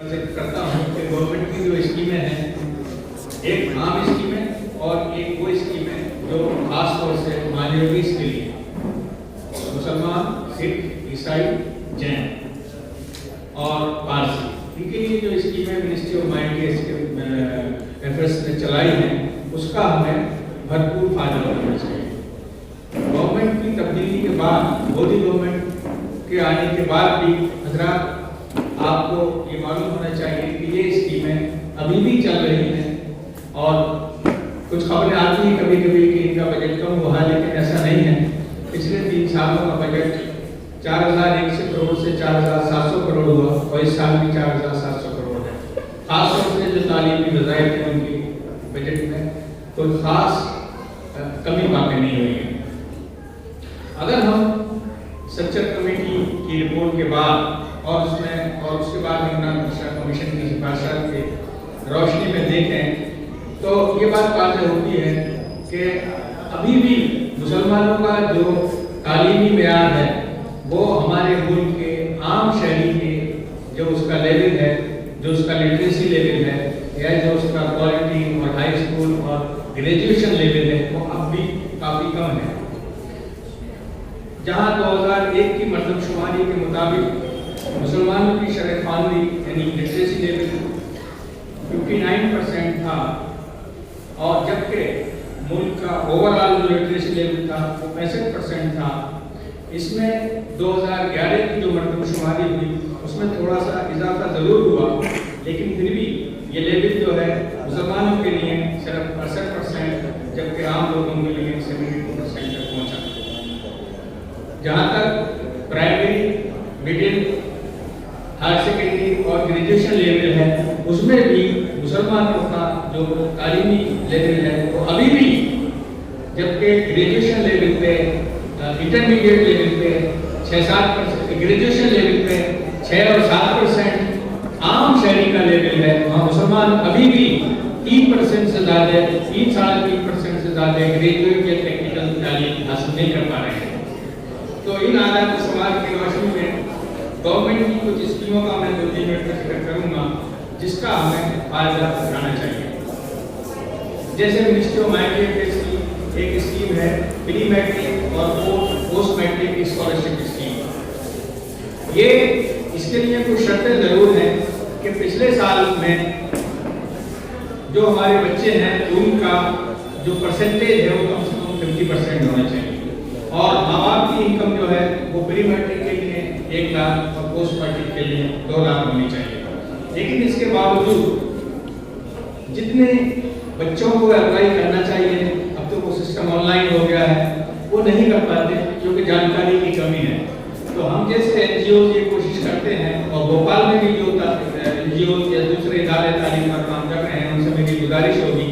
کرتا ہوں کہ گورنمنٹ کی جو اسکیمیں ہیں، ایک عام اسکیم ہے اور ایک وہ اسکیم ہے جو خاص طور سے مائنورٹیز کے لیے، مسلمان، سکھ، عیسائی، جین اور پارسی، ان کے لیے جو اسکیمیں منسٹری آف مائنورٹیز کے افیئرس نے چلائی ہیں، اس کا ہمیں بھرپور فائدہ اٹھانا چاہیے۔ گورنمنٹ کی تبدیلی کے بعد، مودی گورنمنٹ کے آنے کے بعد بھی حضرات آپ کو یہ معلوم ہونا چاہیے کہ یہ اسکیمیں ابھی بھی چل رہی ہیں اور کچھ خبریں آتی ہیں کبھی کبھی کہ ان کا بجٹ کم ہوا ہے، لیکن ایسا نہیں ہے۔ پچھلے 3 سالوں کا بجٹ 4100 کروڑ سے 4700 کروڑ ہوا اور اس سال بھی 4700 کروڑ ہے۔ خاص طور سے جو تعلیمی وظائف ہیں ان کی بجٹ میں کوئی خاص کمی واقع نہیں ہوئی ہے۔ اگر ہم سچر کمیٹی کی رپورٹ کے بعد اور اس کے بعد عمران کمیشن کی سفارشات کی روشنی میں دیکھیں تو یہ بات واضح ہوتی ہے کہ ابھی بھی مسلمانوں کا جو تعلیمی معیار ہے وہ ہمارے ملک کے عام شہری کے جو اس کا لیول ہے، جو اس کا لٹریسی لیول ہے یا جو اس کا کوالٹی اور ہائی اسکول اور گریجویشن لیول ہے، وہ اب بھی کافی کم ہے۔ جہاں 2001 کی مردم شماری کے مطابق مسلمانوں کی شرح خواندگی یعنی لٹریسی لیول 59% تھا، اور جبکہ ملک کا اوور آل جو لٹریسی لیول تھا وہ 65% تھا۔ اس میں 2011 کی جو مردم شماری ہوئی اس میں تھوڑا سا اضافہ ضرور ہوا، لیکن پھر بھی یہ لیول جو ہے مسلمانوں کے لیے صرف 68%، جبکہ عام لوگوں کے لیے 72% تک پہنچا۔ جہاں تک پرائمری، مڈل، ہائر سیکنڈری اور گریجویشن لیول ہے، اس میں بھی مسلمانوں کا جو تعلیمی لیول ہے وہ ابھی بھی، جبکہ گریجویشن لیول پہ، انٹرمیڈیٹ لیول پہ 6-7%، گریجویشن لیول پہ 6 اور 7% عام شہری کا لیول ہے، وہاں مسلمان ابھی بھی 3% سے زیادہ، 3-3.5% سے زیادہ گریجویٹ یا ٹیکنیکل تعلیم حاصل نہیں کر پا رہے ہیں۔ تو ان حالات سماج کی روشنی میں گورنمنٹ کی کچھ اسکیموں کا میں 2-3 منٹ میں ذکر کروں گا جس کا ہمیں فائدہ اٹھانا چاہیے۔ جیسے منسٹری آف مائنورٹیز کی ایک اسکیم ہے پری میٹرک اور پوسٹ میٹرک اسکالرشپ اسکیم۔ یہ اس کے لیے کچھ شرطیں ضرور ہیں کہ پچھلے سال میں جو ہمارے بچے ہیں ان کا جو پرسنٹیج ہے وہ کم سے کم 50% ہونا چاہیے، اور ماں باپ کی انکم جو ہے وہ پری میٹرک کے لیے 1 لاکھ اور پوسٹ میٹرک کے لیے 2 لاکھ ہونی چاہیے۔ لیکن اس کے باوجود جتنے بچوں کو اپلائی کرنا چاہیے، اب تو وہ سسٹم آن لائن ہو گیا ہے، وہ نہیں کر پاتے کیونکہ جانکاری کی کمی ہے۔ تو ہم جیسے این جی اوز یہ کوشش کرتے ہیں، اور بھوپال میں بھی جو این جی اوز یا دوسرے ادارے تعلیم کا کام کر رہے ہیں ان سے میری گزارش ہوگی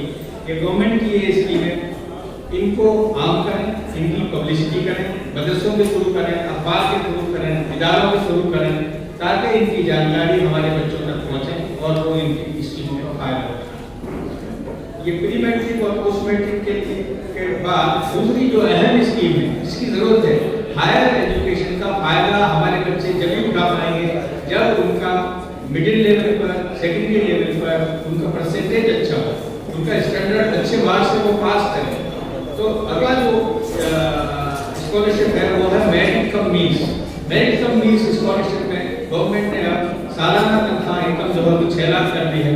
کہ گورنمنٹ کی یہ اسکیمیں ان کو عام کریں، ان کی پبلسٹی کریں، مدرسوں کے شروع کریں، اخبار کے شروع کریں، اداروں کے شروع کریں، تاکہ ان کی جانکاری ہمارے بچوں تک پہنچے اور وہ ان کی اسکیموں کا فائدہ اٹھائیں۔ یہ پری میٹرک اور پوسٹ میٹرک کے بعد دوسری جو اہم اسکیم ہے جس کی ضرورت ہے، ہائر ایجوکیشن کا فائدہ ہمارے بچے جب ہی اٹھا پائیں گے جب ان کا مڈل لیول پر، سیکنڈری لیول پر ان کا پرسنٹیج اچھا ہو، ان کا اسٹینڈرڈ اچھے مارکس سے وہ پاس کریں۔ تو اگلا جو اسکالرشپ ہے وہ ہے میرٹ کم مینس۔ میرٹ کم مینس اسکالرشپ میں گورنمنٹ نے اب سالانہ تنخواہ انکم جو ہے وہ 6 لاکھ کر دی ہے،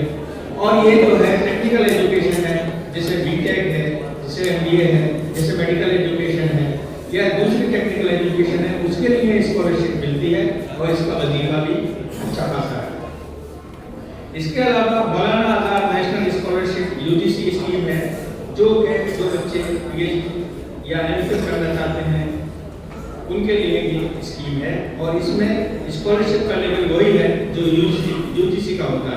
اور یہ جو ہے ٹیکنیکل ایجوکیشن ہے، جیسے بی ٹیک ہے، جیسے ایم بی اے ہے، جیسے میڈیکل ایجوکیشن ہے یا دوسری ٹیکنیکل ایجوکیشن ہے، اس کے لیے اسکالرشپ ملتی ہے اور اس کا وظیفہ بھی اچھا خاصا ہے۔ اس کے علاوہ Maulana Azad national scholarship UGC scheme ہے، جو کہ جو بچے پی ایچ ڈی یا ایم فل کرنا چاہتے ہیں ان کے لیے بھی اسکیم ہے، اور اس میں اسکالرشپ کا لیول وہی ہے جو UGC کا ہوتا ہے۔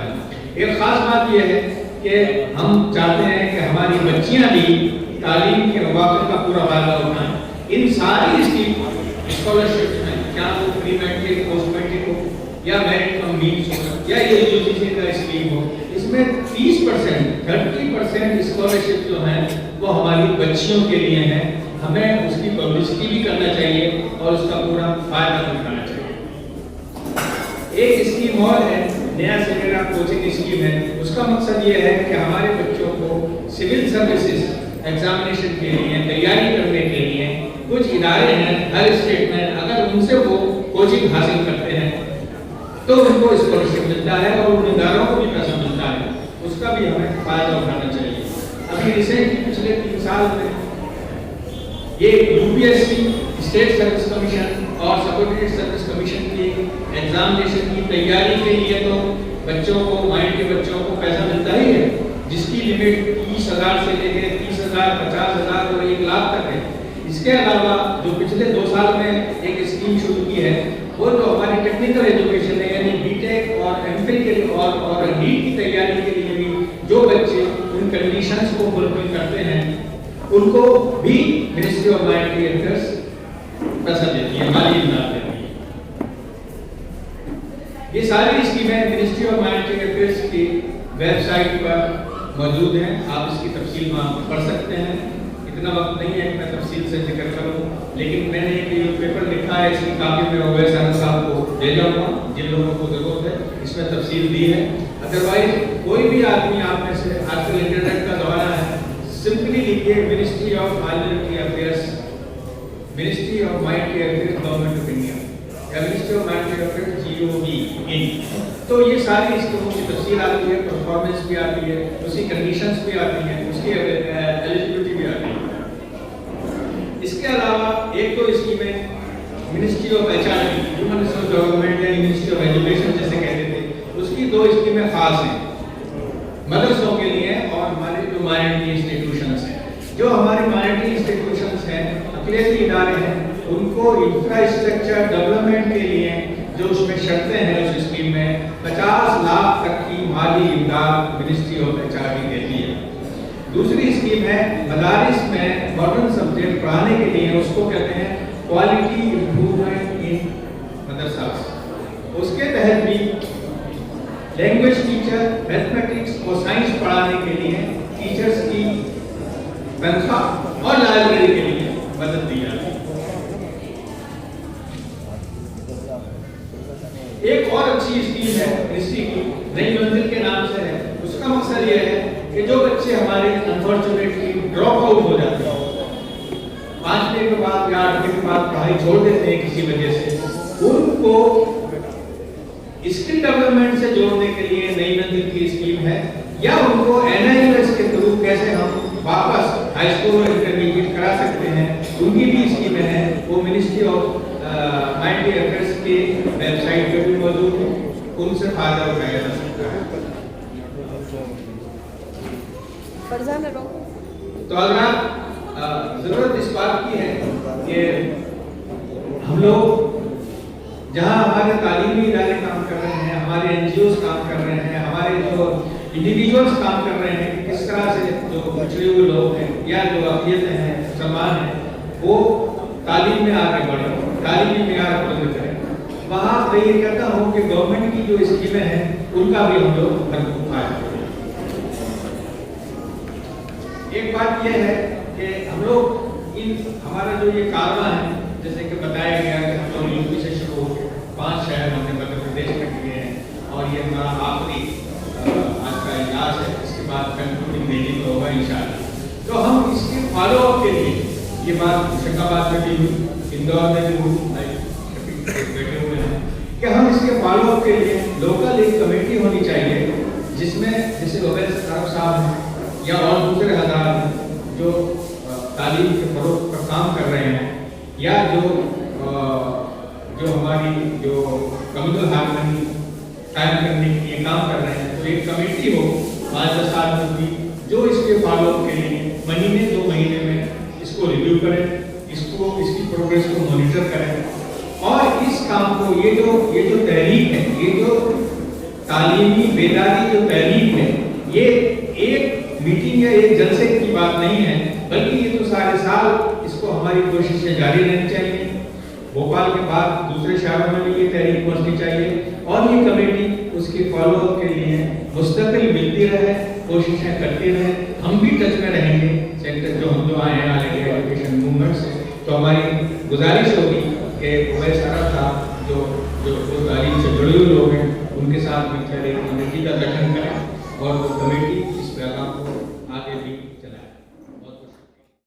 ایک خاص بات یہ ہے کہ ہم چاہتے ہیں کہ ہماری بچیاں بھی تعلیم کے مواقع کا پورا فائدہ اٹھائیں۔ ان ساری اسکالرشپ میں کیا وہ پری میٹرک، پوسٹ میٹرک ہو یا میرٹ کم مینس ہو یا یہ UGC کا اسکیم ہو، اس میں 30% اسکالرشپ جو ہیں وہ ہماری بچیوں کے لیے ہیں۔ ہمیں اس کی پبلسٹی بھی کرنا چاہیے اور اس کا پورا فائدہ بھی اٹھانا چاہیے۔ ایک اسکیم اور ہے نیا سویرا इंडिया कोचिंग स्कीम है, उसका मकसद ये है कि हमारे बच्चों को सिविल सर्विसेज एग्जामिनेशन के लिए तैयारी करने के लिए कुछ इदारे हैं हर स्टेट में, अगर उनसे वो कोचिंग हासिल करते हैं तो उनको स्कॉलरशिप मिलता है और उन इदारों को भी पैसा मिलता है, उसका भी हमें फायदा उठाना चाहिए। अभी रिसेंटली पिछले 3 साल में ये यूपीएससी, स्टेट सर्विस कमीशन और सबऑर्डिनेट सर्विस कमीशन की एग्जामिनेशन की तैयारी के लिए तो बच्चों को, माइंड के बच्चों को पैसा मिलता ही है, जिसकी लिमिट 30,000 से लेकर 30,000, 50,000 और 1 लाख तक है। इसके अलावा जो पिछले 2 साल में एक स्कीम शुरू की है, वो जो हमारी टेक्निकल एजुकेशन है, यानी बीटेक और एमफिल के लिए और नीट की तैयारी के लिए भी जो बच्चे उन कंडीशंस को फुलफिल करते हैं, उनको भी मिनिस्ट्री ऑफ माइंड अफेयर्स पैसा देती है, माली इमदाद देती है। ये सारी स्कीमें मिनिस्ट्री ऑफ माइंड अफेयर्स की वेबसाइट पर मौजूद हैं, आप इसकी तफसील वहाँ पढ़ सकते हैं। इतना वक्त नहीं है कि मैं तफसील से जिक्र करूँ, लेकिन मैंने एक पेपर लिखा है, इसकी कापी में ओवैस अहमद साहब को दे जाऊँगा, जिन लोगों को ज़रूरत है, इसमें तफसील दी है। अदरवाइज कोई भी आदमी आप में से, आजकल इंटरनेट का ज़माना है, सिंपली लिखिए ministry of minority affairs, ministry of minority affairs government of India या ministry of minority affairs GOV, तो ये सारी स्कीमों की तफसील आती है, परफॉर्मेंस भी आती है, उसकी कंडीशंस भी आती हैं, उसकी एलिजिबिलिटी भी आती है। इसके अलावा एक तो स्कीमें ministry of HRD, human resource development या मिनिस्ट्री ऑफ एजुकेशन जैसे कहते थे, उसकी 2 स्कीमें खास हैं मदरसों के लिए और हमारे जो माइनॉरिटी इंस्टीट्यूशंस हैं। जो हमारे माइनॉरिटी इंस्टीट्यूशंस हैं, अक़लियती इदारे हैं, उनको इंफ्रास्ट्रक्चर डेवलपमेंट के लिए जो उसमें शर्तें हैं उस स्कीम में 50 लाख तक की माली इमदाद मिनिस्ट्री ऑफ HRD देती है। दूसरी स्कीम है मदारिस में मॉडर्न सब्जेक्ट पढ़ाने के लिए, उसको कहते हैं क्वालिटी इम्प्रूवमेंट इन मदरसास। उसके तहत भी लैंग्वेज टीचर, मैथमेटिक्स और साइंस पढ़ाने के लिए टीचर्स की तनख्वाह और लाइब्रेरी के लिए मदद दी जाती है। एक और अच्छी स्कीम है मिनिस्ट्री की, नई मंजिल के नाम से है। उसका मकसद ये है कि जो बच्चे हमारे अनफॉर्चुनेटली ड्रॉप आउट हो जाते हैं, 5वीं के बाद या 8वीं के बाद पढ़ाई छोड़ देते हैं किसी वजह से, उनको स्किल डेवलपमेंट से जोड़ने के लिए नई मंजिल की स्कीम है, या उनको NIMS के थ्रू कैसे हम वापस हाई स्कूल और इंटरमीडिएट करा सकते हैं, उनकी भी स्कीमें हैं। वो मिनिस्ट्री ऑफ माइनॉरिटी अफेयर्स की वेबसाइट पर भी मौजूद है, उनसे फायदा उठाया जा सकता है। तो अगर जरूरत इस बात की है कि हम लोग जहां हमारे तालीमी इदारे काम कर रहे हैं, हमारे NGOs काम कर रहे हैं, हमारे जो इंडिविजुअल्स काम कर रहे हैं, कि किस तरह से जो पिछड़े हुए लोग हैं या जो अक़लियतें हैं, मुसलमान हैं, वो तालीम में आगे बढ़े, तालीमी मेयार बुलंद करें। वहाँ मैं ये कहता हूँ कि गवर्नमेंट की जो स्कीमें हैं उनका भी हम लोग भरपूर फायदा करें। एक बात यह है कि हम लोग हमारा जो ये कारवां है, जैसे कि बताया गया कि हम लोग यूपी से शुरू होकर 5 शहर हमने मध्य प्रदेश में किए हैं, और ये हमारा आखिरी आज का इजलास है, इसके बाद कंक्लूडिंग मीटिंग होगा इंशाअल्लाह। तो हम इसके फॉलो अप के लिए, ये बात होशंगाबाद में भी हुई, इंदौर में भी हुई, बैठे हुए हैं, कि हम इसके फॉलो अप के लिए लोकल एक कमेटी होनी चाहिए, जिसमें जैसे ओवैस साहब हैं या और दूसरे हज़रात हैं जो तालीम के फरोग पर काम कर रहे हैं, या जो हमारी जो कम्युनल हार्मनी कायम करने के लिए काम कर रहे हैं, तो एक कमेटी हो 5-10 आदमी की, जो इसके फॉलो अप के लिए महीने 2 महीने में इसको रिव्यू करें, इसकी प्रोग्रेस को मॉनिटर करें, और इस काम को ये जो तहरीक है, ये जो तालीमी बेदारी जो तहरीक है, ये एक मीटिंग या एक जलसे की बात नहीं है, बल्कि ये तो सारे साल इसको हमारी कोशिशें जारी रहनी चाहिए। भोपाल के बाद दूसरे शहरों में भी ये तहरीक पहुंचनी चाहिए, और ये कमेटी उसकी फॉलो अप के लिए मुस्तकिल मिलती रहे, कोशिशें करती रहे। हम भी टच में रहेंगे सेंटर जो हम जो आए हैं ऑल इंडिया एजुकेशन मूवमेंट से, तो हमारी गुजारिश होगी कि ओवैस साहब जो तालीम से जुड़े हुए लोग हैं ان کے ساتھ مل کر ایک کمیٹی کا گٹھن کریں اور وہ کمیٹی اس پیغام کو آگے بھی چلائے.